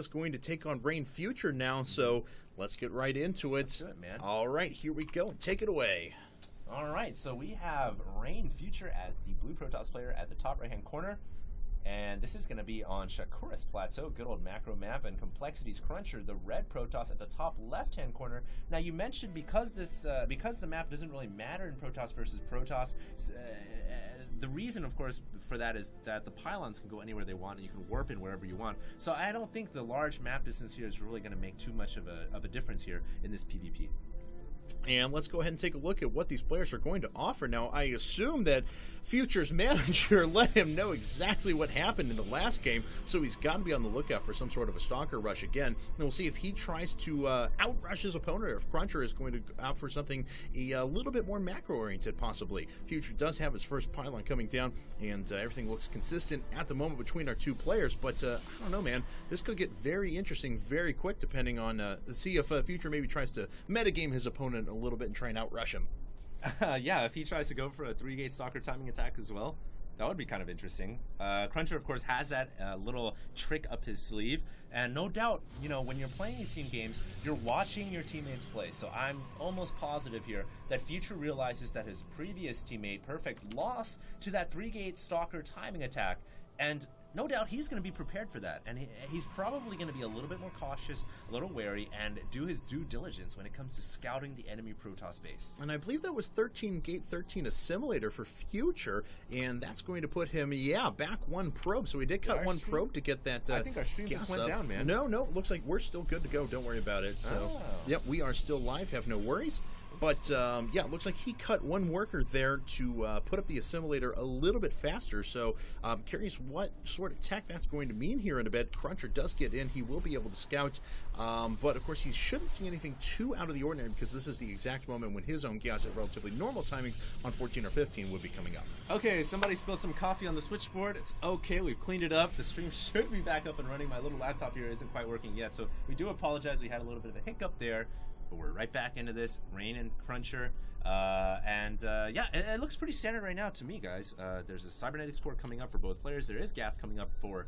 is going to take on Rain Future now, so let's get right into it. Let's do it, man. All right, here we go. Take it away. All right, so we have Rain Future as the blue Protoss player at the top right-hand corner. And this is going to be on Shakuras Plateau, good old macro map, and compLexity's Cruncher, the red Protoss at the top left-hand corner. Now, you mentioned because the map doesn't really matter in Protoss versus Protoss, the reason, of course, for that is that the pylons can go anywhere they want, and you can warp in wherever you want. So I don't think the large map distance here is really going to make too much of a difference here in this PvP. And let's go ahead and take a look at what these players are going to offer. Now, I assume that Future's manager let him know exactly what happened in the last game, so he's got to be on the lookout for some sort of a stalker rush again. And we'll see if he tries to outrush his opponent, or if Cruncher is going to opt for something a little bit more macro-oriented, possibly. Future does have his first pylon coming down, and everything looks consistent at the moment between our two players, but I don't know, man. This could get very interesting very quick, depending on, see if Future maybe tries to metagame his opponent a little bit and try and outrush him. Yeah, if he tries to go for a 3-gate stalker timing attack as well, that would be kind of interesting. Cruncher, of course, has that little trick up his sleeve, and no doubt, you know, when you're playing these team games, you're watching your teammates play. So I'm almost positive here that Future realizes that his previous teammate, Perfect, lost to that 3-gate stalker timing attack, and no doubt he's going to be prepared for that, and he's probably going to be a little bit more cautious, a little wary, and do his due diligence when it comes to scouting the enemy Protoss base. And I believe that was 13-gate 13 assimilator for Future, and that's going to put him, yeah, back one probe. So we did cut one probe to get that. I think our stream just went down, man. No, looks like we're still good to go. Don't worry about it. So, yep, we are still live. Have no worries. But, yeah, it looks like he cut one worker there to put up the assimilator a little bit faster. So I'm curious what sort of tech that's going to mean here in a bit. Cruncher does get in. He will be able to scout. But, of course, he shouldn't see anything too out of the ordinary, because this is the exact moment when his own gas at relatively normal timings on 14 or 15 would be coming up. Okay, somebody spilled some coffee on the switchboard. It's okay. We've cleaned it up. The stream should be back up and running. My little laptop here isn't quite working yet, so we do apologize. We had a little bit of a hiccup there. But we're right back into this, Rain and Cruncher, yeah, it looks pretty standard right now to me, guys. There's a cybernetics core coming up for both players. There is gas coming up for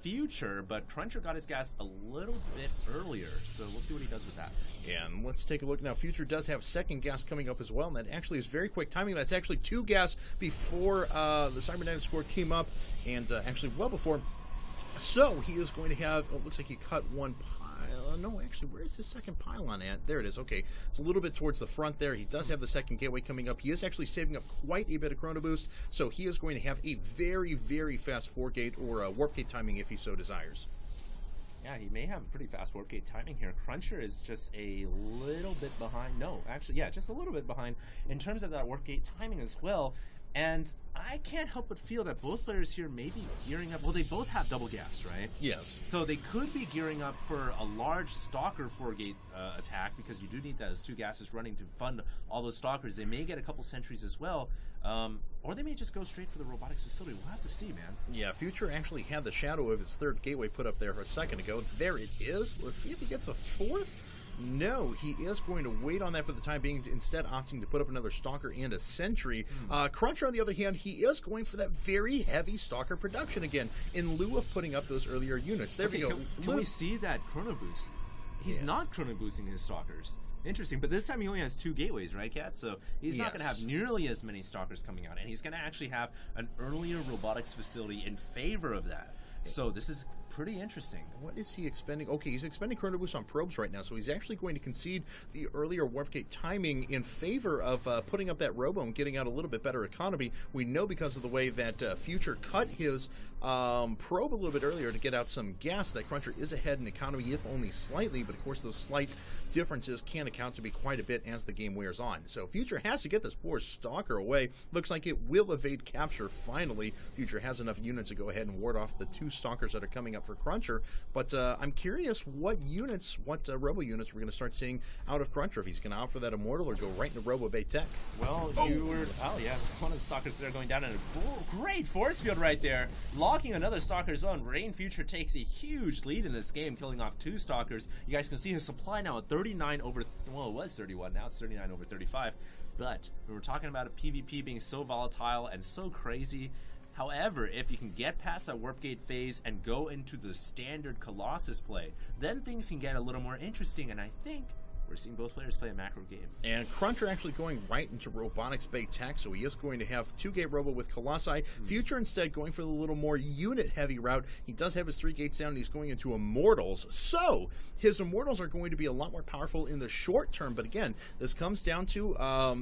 Future, but Cruncher got his gas a little bit earlier, so we'll see what he does with that. Yeah, and let's take a look now. Future does have second gas coming up as well, and that actually is very quick timing. That's actually 2 gas before the cybernetics core came up, and actually well before. So he is going to have, it looks like he cut one pylon. No, actually, where is his second pylon at? There it is. Okay, it's a little bit towards the front there. He does have the second gateway coming up. He is actually saving up quite a bit of chrono boost, so he is going to have a very, very fast 4-gate or warp gate timing if he so desires. Yeah, he may have pretty fast warp gate timing here. Cruncher is just a little bit behind. No, actually, yeah, just a little bit behind in terms of that warp gate timing as well. And I can't help but feel that both players here may be gearing up. Well, they both have double gas, right? Yes. So they could be gearing up for a large stalker 4-gate attack, because you do need those 2 gases running to fund all those stalkers. They may get a couple sentries as well, or they may just go straight for the robotics facility. We'll have to see, man. Yeah, Future actually had the shadow of his 3rd gateway put up there a second ago. There it is. Let's see if he gets a 4th. No, he is going to wait on that for the time being, instead opting to put up another stalker and a sentry. Cruncher, on the other hand, he is going for that very heavy stalker production again, in lieu of putting up those earlier units. There we go. Can we see that chrono boost? He's not chrono boosting his stalkers. Interesting, but this time he only has 2 gateways, right, Kat? So he's not going to have nearly as many stalkers coming out, and he's going to actually have an earlier robotics facility in favor of that. So this is pretty interesting. What is he expending? Okay, he's expending chrono boost on probes right now, so he's actually going to concede the earlier warp gate timing in favor of putting up that robo and getting out a little bit better economy. We know because of the way that Future cut his probe a little bit earlier to get out some gas that Cruncher is ahead in economy, if only slightly, but of course those slight differences can account to be quite a bit as the game wears on. So Future has to get this poor stalker away. Looks like it will evade capture finally. Future has enough units to go ahead and ward off the 2 stalkers that are coming up for Cruncher, but I'm curious what units, what robo units we're going to start seeing out of Cruncher, if he's going to opt for that Immortal or go right into Robo Bay Tech. Well, you were, oh yeah, one of the stalkers that are going down in a great force field right there, locking another stalker zone. Rain Future takes a huge lead in this game, killing off 2 stalkers. You guys can see his supply now at 39 over, well, it was 31, now it's 39 over 35. But we were talking about a PvP being so volatile and so crazy. However, if you can get past that Warp Gate phase and go into the standard Colossus play, then things can get a little more interesting, and I think we're seeing both players play a macro game. And Cruncher actually going right into Robotics Bay Tech, so he is going to have 2-gate Robo with Colossi. Future instead going for the little more unit-heavy route. He does have his 3 gates down, and he's going into Immortals. So, his Immortals are going to be a lot more powerful in the short term, but again, this comes down to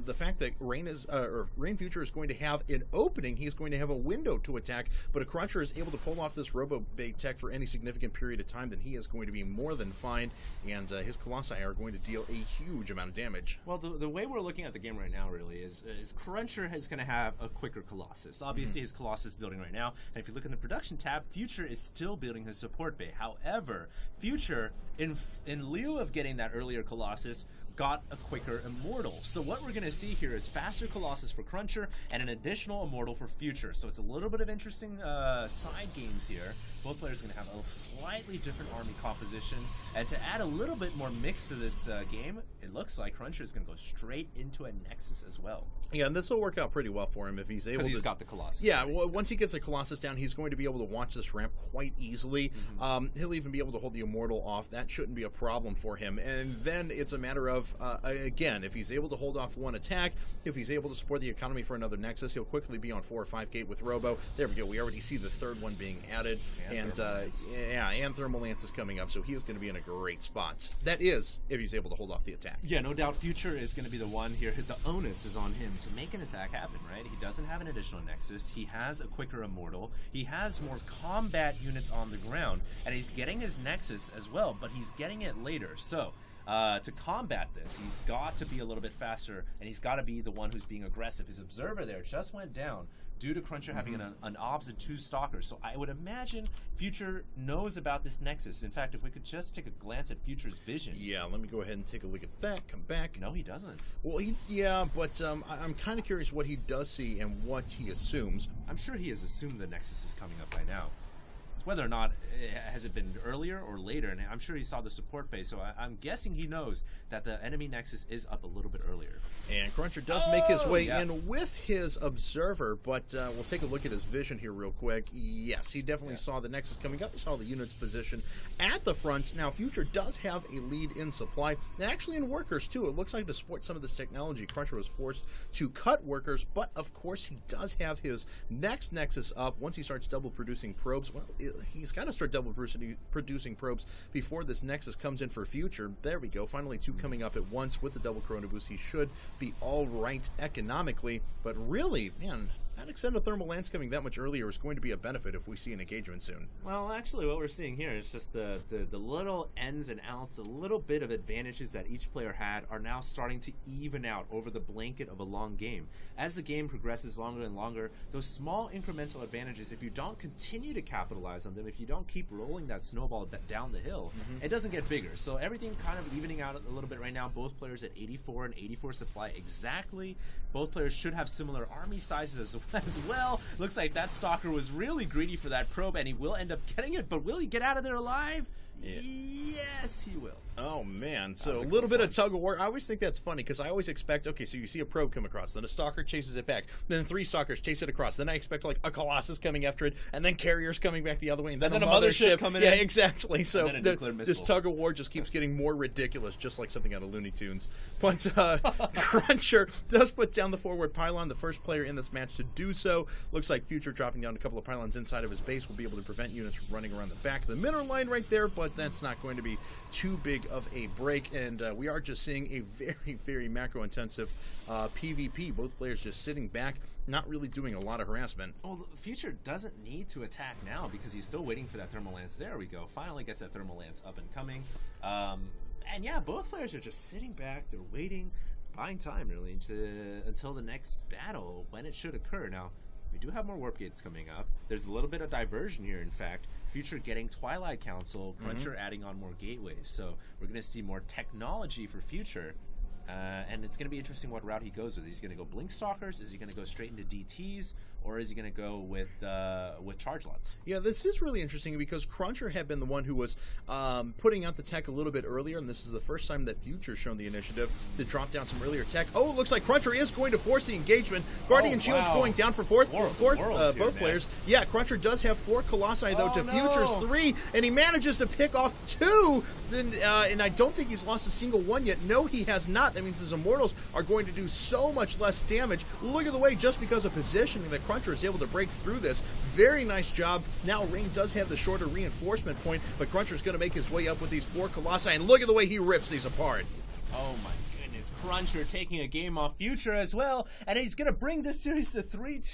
the fact that Rain Future is going to have an opening. He's going to have a window to attack, but if Cruncher is able to pull off this Robo Bay Tech for any significant period of time, then he is going to be more than fine, and his Colossi are going to deal a huge amount of damage. Well, the way we're looking at the game right now really is Cruncher is going to have a quicker Colossus. Obviously, his Colossus is building right now, and if you look in the production tab, Future is still building his support bay. However, Future, in lieu of getting that earlier Colossus, got a quicker Immortal. So what we're going to see here is faster Colossus for Cruncher and an additional Immortal for Future. So it's a little bit of interesting side games here. Both players are going to have a slightly different army composition. And to add a little bit more mix to this game, it looks like Cruncher is going to go straight into a Nexus as well. Yeah, and this will work out pretty well for him if he's able to. Because he's got the Colossus. Yeah, well, once he gets the Colossus down, he's going to be able to watch this ramp quite easily. He'll even be able to hold the Immortal off. That shouldn't be a problem for him. And then it's a matter of, again, if he's able to hold off one attack, if he's able to support the economy for another Nexus, he'll quickly be on 4 or 5 gate with Robo. There we go. We already see the third one being added. And Thermal Lance is coming up, so he is going to be in a great spot. That is, if he's able to hold off the attack. Yeah, no doubt Future is going to be the one here. The onus is on him to make an attack happen, right? He doesn't have an additional Nexus. He has a quicker Immortal. He has more combat units on the ground, and he's getting his Nexus as well, but he's getting it later. So, to combat this, he's got to be a little bit faster, and he's got to be the one who's being aggressive. His Observer there just went down due to Cruncher having an Obs and 2 Stalkers. So I would imagine Future knows about this Nexus. In fact, if we could just take a glance at Future's vision. Yeah, let me go ahead and take a look at that. Come back. No, he doesn't. Well, but I'm kind of curious what he does see and what he assumes. I'm sure he has assumed the Nexus is coming up by now. Whether or not has it been earlier or later, and I'm sure he saw the support base, so I'm guessing he knows that the enemy Nexus is up a little bit earlier. And Cruncher does make his way in with his Observer, but we'll take a look at his vision here real quick. Yes, he definitely saw the Nexus coming up. He saw the unit's position at the front. Now, Future does have a lead in supply, and actually in workers, too. It looks like to support some of this technology, Cruncher was forced to cut workers, but of course he does have his next Nexus up. Once he starts double producing probes, well, he's got to start double producing probes before this Nexus comes in for Future. There we go. Finally, 2 coming up at once with the double Corona boost. He should be all right economically, but really, man, that extended Thermal Lance coming that much earlier is going to be a benefit if we see an engagement soon. Well, actually, what we're seeing here is just the little ins and outs, the little bit of advantages that each player had are now starting to even out over the blanket of a long game. As the game progresses longer and longer, those small incremental advantages, if you don't continue to capitalize on them, if you don't keep rolling that snowball down the hill, it doesn't get bigger. So everything kind of evening out a little bit right now. Both players at 84 and 84 supply exactly. Both players should have similar army sizes as well. Looks like that Stalker was really greedy for that probe, and he will end up getting it, but will he get out of there alive? Yeah. Yes, he will. Oh, man. So a little bit of tug of war. I always think that's funny because I always expect, okay, so you see a probe come across, then a Stalker chases it back, then 3 Stalkers chase it across, then I expect like a Colossus coming after it, and then carriers coming back the other way, and then a mothership coming in. Yeah, exactly. So this tug of war just keeps getting more ridiculous, just like something out of Looney Tunes. But Cruncher does put down the forward pylon, the first player in this match to do so. Looks like Future dropping down a couple of pylons inside of his base will be able to prevent units from running around the back of the middle line right there, but that's not going to be too big of a break, and we are just seeing a very, very macro-intensive PvP. Both players just sitting back, not really doing a lot of harassment. Well, Future doesn't need to attack now because he's still waiting for that Thermal Lance. There we go. Finally gets that Thermal Lance up and coming. And yeah, both players are just sitting back. They're waiting, buying time, really, until the next battle, when it should occur. Now, we do have more Warp Gates coming up. There's a little bit of diversion here, in fact. Future getting Twilight Council, Cruncher adding on more gateways. So we're going to see more technology for Future. And it's going to be interesting what route he goes with. Is he going to go Blink Stalkers? Is he going to go straight into DTs? Or is he going to go with Charge Lots? Yeah, this is really interesting because Cruncher had been the one who was putting out the tech a little bit earlier, and this is the first time that Future's shown the initiative to drop down some earlier tech. Oh, it looks like Cruncher is going to force the engagement. Guardian Shield's going down for both players. Yeah, Cruncher does have 4 Colossi, though, to Future's 3, and he manages to pick off 2, and I don't think he's lost a single one yet. No, he has not. That means his Immortals are going to do so much less damage. Look at the way, just because of positioning, that Cruncher is able to break through this. Very nice job. Now, Rain does have the shorter reinforcement point, but Cruncher's going to make his way up with these 4 Colossi, and look at the way he rips these apart. Oh my goodness, Cruncher taking a game off Future as well, and he's going to bring this series to 3-2.